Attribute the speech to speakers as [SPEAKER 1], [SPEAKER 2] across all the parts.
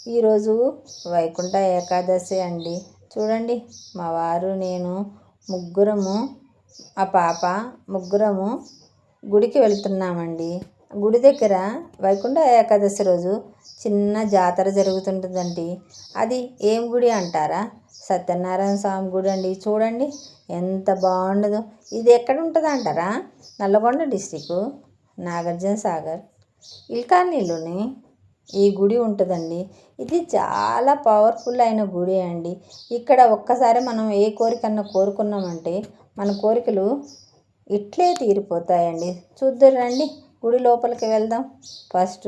[SPEAKER 1] ఈరోజు వైకుంఠ ఏకాదశి అండి. చూడండి, మా వారు నేను ముగ్గురము, ఆ పాప ముగ్గురము గుడికి వెళ్తున్నామండి. గుడి దగ్గర వైకుంఠ ఏకాదశి రోజు చిన్న జాతర జరుగుతుంటుందండి. అది ఏం గుడి అంటారా? సత్యనారాయణ స్వామి గుడి అండి. చూడండి ఎంత బాగుండదో. ఇది ఎక్కడ ఉంటుంది అంటారా? నల్లగొండ డిస్టిక్, నాగార్జున సాగర్ ఇల్కానీలోని ఈ గుడి ఉంటుందండి. ఇది చాలా పవర్ఫుల్ అయిన గుడి అండి. ఇక్కడ ఒక్కసారి మనం ఏ కోరికన్నా కోరుకున్నామంటే మన కోరికలు ఇట్లే తీరిపోతాయండి. చూద్దురండి, గుడి లోపలికి వెళ్దాం. ఫస్ట్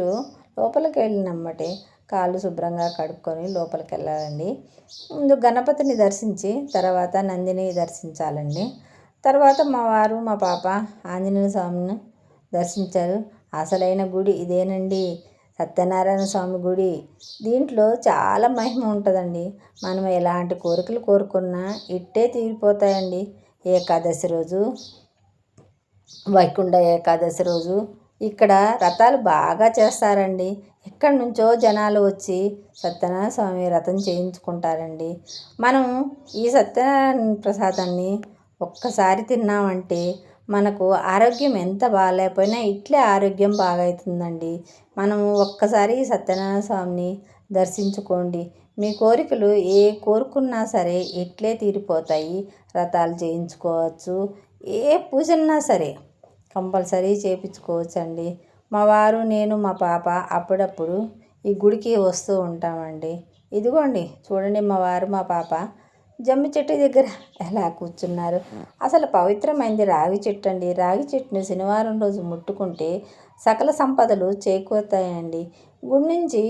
[SPEAKER 1] లోపలికి వెళ్ళినమ్మటే కాళ్ళు శుభ్రంగా కడుక్కొని లోపలికి వెళ్ళాలండి. ముందు గణపతిని దర్శించి తర్వాత నందిని దర్శించాలండి. తర్వాత మా వారు మా పాప ఆంజనేయ స్వామిని దర్శించారు. అసలైన గుడి ఇదేనండి, సత్యనారాయణ స్వామి గుడి. దీంట్లో చాలా మహిమ ఉంటుందండి. మనం ఎలాంటి కోరికలు కోరుకున్నా ఇట్టే తీరిపోతాయండి. ఏకాదశి రోజు, వైకుంఠ ఏకాదశి రోజు ఇక్కడ రథాలు బాగా చేస్తారండి. ఎక్కడి నుంచో జనాలు వచ్చి సత్యనారాయణ స్వామి రథం చేయించుకుంటారండి. మనం ఈ సత్యనారాయణ ప్రసాదాన్ని ఒక్కసారి తిన్నామంటే మనకు ఆరోగ్యం ఎంత బాగాలేకపోయినా ఇట్లే ఆరోగ్యం బాగవుతుందండి. మనము ఒక్కసారి సత్యనారాయణ స్వామిని దర్శించుకోండి. మీ కోరికలు ఏ కోరుకున్నా సరే ఇట్లే తీరిపోతాయి. వ్రతాలు చేయించుకోవచ్చు, ఏ పూజన్నా సరే కంపల్సరీ చేయించుకోవచ్చండి. మా వారు నేను మా పాప అప్పుడప్పుడు ఈ గుడికి వస్తూ ఉంటామండి. ఇదిగోండి చూడండి, మా వారు మా పాప జమ్మి చెట్టు దగ్గర ఎలా కూర్చున్నారు. అసలు పవిత్రమైంది రాగి చెట్టు అండి. రాగి చెట్టుని శనివారం రోజు ముట్టుకుంటే సకల సంపదలు చేకూరుతాయండి. గుడి నుంచి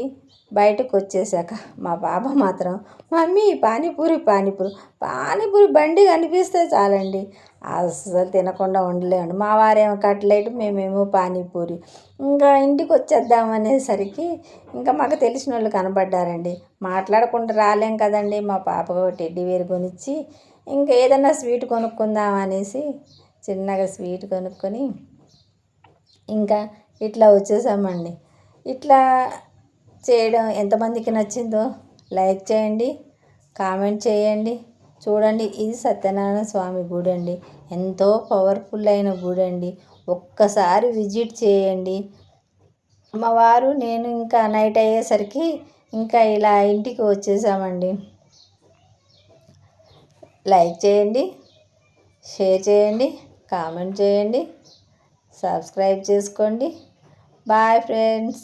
[SPEAKER 1] బయటకు వచ్చేసాక మా పాప మాత్రం మమ్మీ పానీపూరి పానీపూరి పానీపూరి బండి కనిపిస్తే చాలండి, అస్సలు తినకుండా ఉండలేమండి. మా వారేమో కట్లెట్, మేమేమో పానీపూరి. ఇంకా ఇంటికి వచ్చేద్దామనేసరికి ఇంకా మాకు తెలిసిన వాళ్ళు కనపడ్డారండి. మాట్లాడకుండా రాలేం కదండి. మా పాపకు టెడ్డీ వేరు కొనిచ్చి ఇంకా ఏదన్నా స్వీట్ కొనుక్కుందాం అనేసి చిన్నగా స్వీట్ కొనుక్కొని ఇంకా ఇట్లా వచ్చేసామండి. ఇట్లా చేయడం ఎంతమందికి నచ్చిందో లైక్ చేయండి, కామెంట్ చేయండి. చూడండి, ఇది సత్యనారాయణ స్వామి గుడి అండి. ఎంతో పవర్ఫుల్ అయిన గుడి అండి. ఒక్కసారి విజిట్ చేయండి. మా వారు నేను ఇంకా నైట్ అయ్యేసరికి ఇంకా ఇలా ఇంటికి వచ్చేసామండి. లైక్ చేయండి, షేర్ చేయండి, కామెంట్ చేయండి, సబ్స్క్రైబ్ చేసుకోండి. Bye friends.